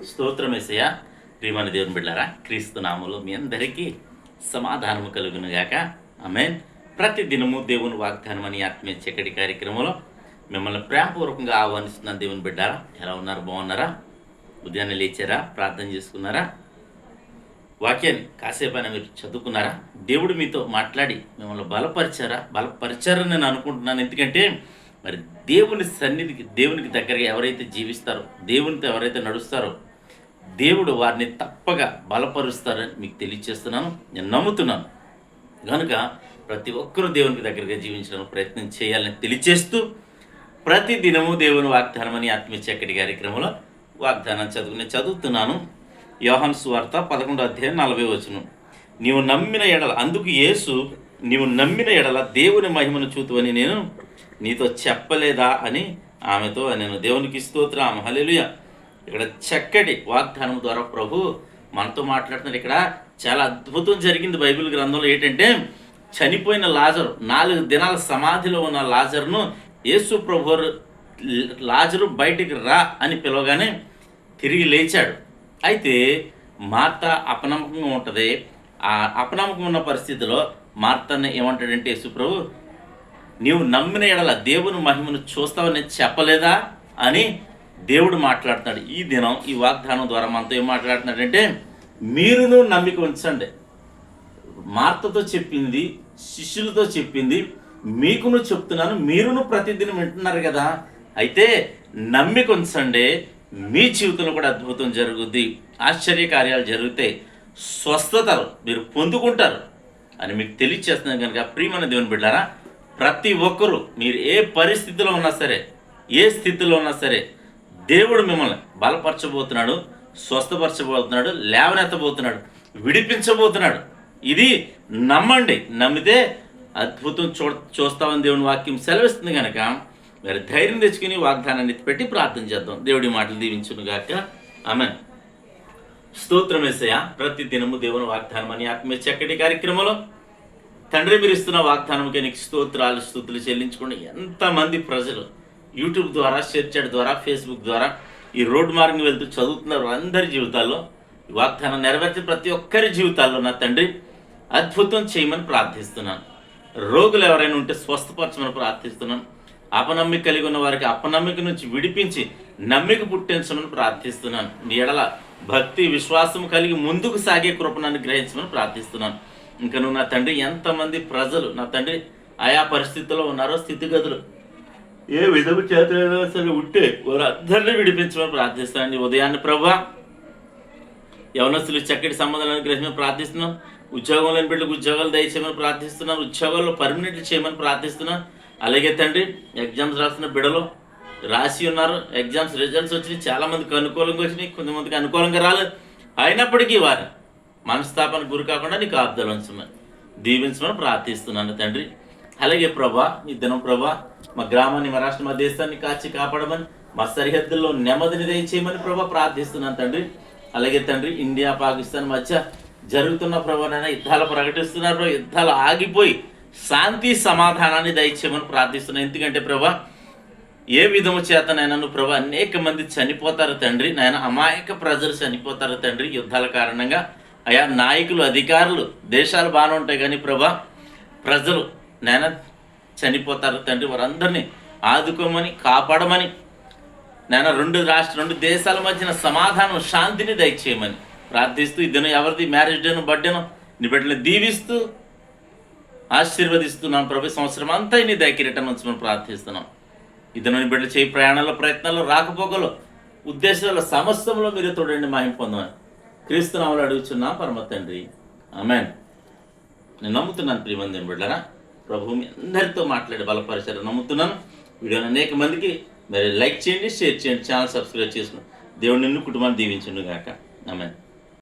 స్తోత్రం యేసయ్యా. ప్రియమైన దేవుని బిడ్డారా, క్రీస్తు నామములో మీ అందరికీ సమాధానము కలుగును గాక. ఆమేన్. ప్రతి దినము దేవుని వాగ్దానం అని ఆత్మీయ చక్కటి కార్యక్రమంలో మిమ్మల్ని ప్రేమపూర్వకంగా ఆహ్వానిస్తున్నాను. దేవుని బిడ్డారా, ఎలా ఉన్నారు? బాగున్నారా? ఉదయాన్నే లేచారా? ప్రార్థన చేసుకున్నారా? వాక్యాన్ని కాసేపైనా మీరు చదువుకున్నారా? దేవుడు మీతో మాట్లాడి మిమ్మల్ని బలపరిచారని నేను అనుకుంటున్నాను. ఎందుకంటే మరి దేవుని సన్నిధికి, దేవునికి దగ్గరగా ఎవరైతే జీవిస్తారో, దేవునితో ఎవరైతే నడుస్తారో, దేవుడు వారిని తప్పగా బలపరుస్తారని మీకు తెలియజేస్తున్నాను. నేను నమ్ముతున్నాను. కనుక ప్రతి ఒక్కరూ దేవునికి దగ్గరగా జీవించడానికి ప్రయత్నం చేయాలని తెలియజేస్తూ, ప్రతి దినము దేవుని వాగ్దానం అని ఆత్మీయ చక్కటి కార్యక్రమంలో వాగ్దానం చదువుతున్నాను. యోహాను సువార్త 11వ అధ్యాయం 40వ వచనం. నీవు నమ్మిన ఎడల, అందుకు యేసు, నీవు నమ్మిన ఎడల దేవుని మహిమను చూతువని నేను నీతో చెప్పలేదా అని ఆమెతో నేను. దేవునికి స్తోత్రం, హల్లెలూయా. ఇక్కడ చక్కటి వాగ్దానం ద్వారా ప్రభు మనతో మాట్లాడుతున్నారు. ఇక్కడ చాలా అద్భుతం జరిగింది బైబిల్ గ్రంథంలో. ఏంటంటే, చనిపోయిన లాజరు, 4 దినాల సమాధిలో ఉన్న లాజరును యేసు ప్రభు లాజరు బయటికి రా అని పిలవగానే తిరిగి లేచాడు. అయితే మార్త అపనమ్మకంగా ఉంటుంది. ఆ అపనమ్మకం ఉన్న పరిస్థితిలో మార్తని ఏమంటాడంటే, యేసు ప్రభు, నీవు నమ్మిన ఎడల దేవుని మహిమను చూస్తావని చెప్పలేదా అని దేవుడు మాట్లాడుతున్నాడు. ఈ దినం ఈ వాగ్దానం ద్వారా మనతో ఏం మాట్లాడుతున్నాడంటే, మీరును నమ్మిక ఉంచండి. మార్తతో చెప్పింది, శిష్యులతో చెప్పింది, మీకును చెప్తున్నాను. మీరును ప్రతిదినం వింటున్నారు కదా. అయితే నమ్మిక ఉంచండి, మీ జీవితంలో కూడా అద్భుతం జరుగుద్ది, ఆశ్చర్య కార్యాలు జరుగుతాయి, స్వస్థతలు మీరు పొందుకుంటారు అని మీకు తెలియచేస్తున్నాను. కనుక ప్రియమైన దేవుని బిడ్డారా, ప్రతి ఒక్కరూ మీరు ఏ పరిస్థితిలో ఉన్నా సరే, ఏ స్థితిలో ఉన్నా సరే, దేవుడు మిమ్మల్ని బలపరచబోతున్నాడు, స్వస్థపరచబోతున్నాడు, లేవనెత్తబోతున్నాడు, విడిపించబోతున్నాడు. ఇది నమ్మండి. నమ్మితే అద్భుతం చూస్తామని దేవుని వాక్యం సెలవిస్తుంది. కనుక మరి ధైర్యం తెచ్చుకుని వాగ్దానాన్ని పెట్టి ప్రార్థన చేద్దాం. దేవుడి మాటలు దీవించును గాక. ఆమేన్. స్తోత్రం యేసయ్యా. ప్రతి దినము దేవుని వాగ్దానం అని ఆత్మీయ చక్కటి కార్యక్రమంలో తండ్రి, మీరు ఇస్తున్న వాగ్దానంకి నీకు స్తోత్రాలు, స్తుతులు చెల్లించుకోండి. ఎంతమంది ప్రజలు యూట్యూబ్ ద్వారా, షేర్ చాట్ ద్వారా, ఫేస్బుక్ ద్వారా ఈ రోడ్ మార్గం వెళ్తూ చదువుతున్నారు. అందరి జీవితాల్లో ఈ వాగ్దానం నెరవేర్చి ప్రతి ఒక్కరి జీవితాల్లో నా తండ్రి అద్భుతం చేయమని ప్రార్థిస్తున్నాను. రోగులు ఎవరైనా ఉంటే స్వస్థపరచమని ప్రార్థిస్తున్నాను. అపనమ్మిక కలిగి ఉన్న వారికి అపనమ్మిక నుంచి విడిపించి నమ్మిక పుట్టించమని ప్రార్థిస్తున్నాను. నీ ఎడల భక్తి, విశ్వాసం కలిగి ముందుకు సాగే కృపను అనుగ్రహించమని ప్రార్థిస్తున్నాను. ఇంకా నువ్వు నా తండ్రి, ఎంతమంది ప్రజలు నా తండ్రి ఆయా పరిస్థితుల్లో ఉన్నారో, స్థితిగతులు ఏ విధము చేత సరే ఉంటే వారందరినీ విడిపించమని ప్రార్థిస్తాను. ఉదయాన్ని ప్రభా, యవనస్తులు చక్కటి సంబంధాలను అనుగ్రహించమని ప్రార్థిస్తున్నాను. ఉద్యోగం లేని బిడ్డలకు ఉద్యోగాలు దయచేయమని ప్రార్థిస్తున్నాను. ఉద్యోగాల్లో పర్మనెంట్ చేయమని ప్రార్థిస్తున్నాను. అలాగే తండ్రి, ఎగ్జామ్స్ రాస్తున్న బిడ్డలు రాసి ఉన్నారు, ఎగ్జామ్స్ రిజల్ట్స్ వచ్చినాయి, చాలామందికి అనుకూలంగా వచ్చినాయి, కొంతమందికి అనుకూలంగా రాలేదు. అయినప్పటికీ వారు మనస్తాపానికి గురి కాకుండా నీకు ఆపుదలు ఉంచమని, దీవించమని ప్రార్థిస్తున్నాను తండ్రి. అలాగే ప్రభా, ఈ దినం ప్రభా, మా గ్రామాన్ని, మా రాష్ట్రం, మా దేశాన్ని కాచి కాపాడమని, మా సరిహద్దుల్లో నెమ్మదిని దయచేయమని ప్రభా ప్రార్థిస్తున్నాను తండ్రి. అలాగే తండ్రి, ఇండియా పాకిస్తాన్ మధ్య జరుగుతున్న ప్రభానైనా యుద్ధాలు ప్రకటిస్తున్నారు. యుద్ధాలు ఆగిపోయి శాంతి సమాధానాన్ని దయచేయమని ప్రార్థిస్తున్నాను. ఎందుకంటే ప్రభా, ఏ విధము చేతనైనా నువ్వు ప్రభా అనేక మంది చనిపోతారు తండ్రి. నాయన, అమాయక ప్రజలు చనిపోతారు తండ్రి యుద్ధాల కారణంగా. అయా నాయకులు, అధికారులు, దేశాలు బాగానే ఉంటాయి కానీ ప్రభా, ప్రజలు నాయన చనిపోతారు తండ్రి. వారందరినీ ఆదుకోమని, కాపాడమని నాయన, రెండు దేశాల మధ్యన సమాధానం, శాంతిని దయచేయమని ప్రార్థిస్తూ, ఈ దినం ఎవరిది మ్యారేజ్ డేను, బర్త్డేను నీ బిడ్డని దీవిస్తూ ఆశీర్వదిస్తున్నాం ప్రభు. సంవత్సరం అంతా నీ దయకిరీటం ఉంచమని ప్రార్థిస్తున్నాం. ఇద్దరు నీ బిడ్డలు చేయి ప్రయాణాల్లో, ప్రయత్నాల్లో, రాకపోకలు, ఉద్దేశాల సమస్తంలో మీరు తోడండి, మహిమ పొందమని క్రీస్తు నామములో అడుగుచున్నాం పరమ తండ్రి. ఆమేన్. నేను నమ్ముతున్నాను ప్రియమైన బిడ్డలారా, ప్రభు మీ అందరితో మాట్లాడి బలపరిచారు నమ్ముతున్నాను. వీడియోని అనేక మందికి మరి లైక్ చేయండి, షేర్ చేయండి, ఛానల్ సబ్స్క్రైబ్ చేసుకుని దేవుడు నిన్ను, కుటుంబాన్ని దీవించును గాక. ఆమేన్.